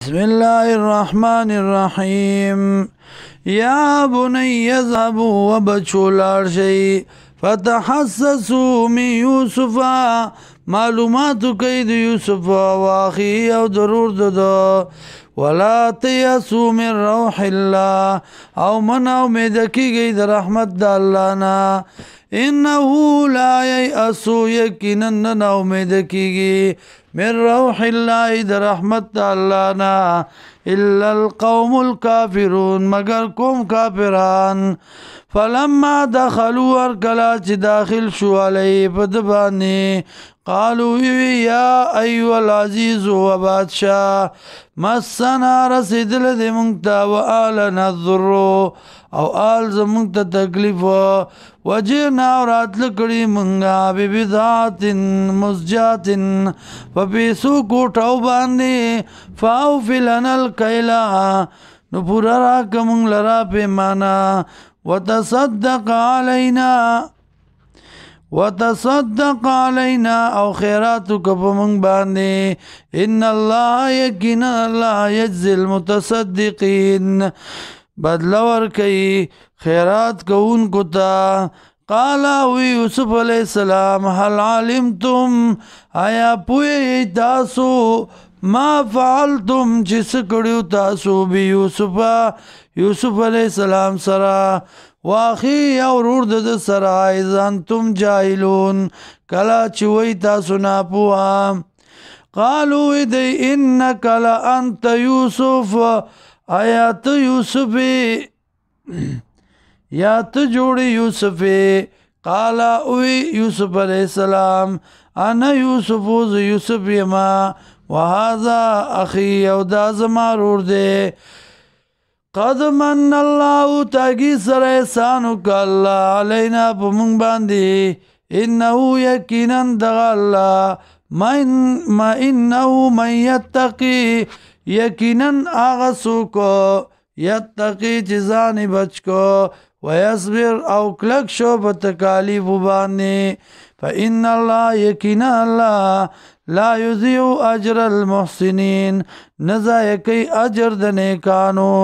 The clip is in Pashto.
بسم الله الرحمن الرحيم يا بني اذهبوا وبچو لارشي فتحسسوا من يوسف معلومات كيد يوسف واخي او ضرور دو ولا تيأسوا من روح الله او من امید کیږي د رحمت د الله نه انه لا ييأس یقینا نه امید کیږي من روح الله د رحمت الله نه الا القوم الكافرون مگر قوم کافران فلما دخلوا ارکلا چې داخل شو علی بدبانی قالوا یا ایها العزیز و بادشاہ مسنا رسیدل دې مونږ ته وآلنا الضر او آل زمونږ ته تکلیف وجئنا راتل کړي مونږه ببضاعت مزجات په پیسو کوټو باندې فاوفي لنا الکیل نو پورا راکه مونږ لرا پیمانه وتصدق علينا او خیراتک په مونږ باندې ان الله یقینا الله یجزي المتصدقین بدلا ورکي خیرات کوونکو ته قال یوسف علیہ السلام هل علمتم آیا پوهی تاسو ما فعلتم چې څه کړیو تاسو به یوسف علیہ السلام سره واخی او ورور د سره اذ انتم جاهلون کلا چې وای تاسو نه پوها قالوا اذ انك لانت يوسف آیات یوسف یا ته جوړی یوسف قال او یوسف علیہ السلام انا یوسف یما وهذا اخي او دا زما ورور دی قد من الله تاگی سر احسانو کا اللہ علینا پا منگ باندی انہو یقینا دغا اللہ ما انہو من یتقی یقینا آغسو کو یتقی چیزانی بچ کو ویصبر او کلک شو بتکالیف باندی فإن اللہ یقینا اللہ لا یضیع اجر المحسنین نزا یکی اجر دنیکانو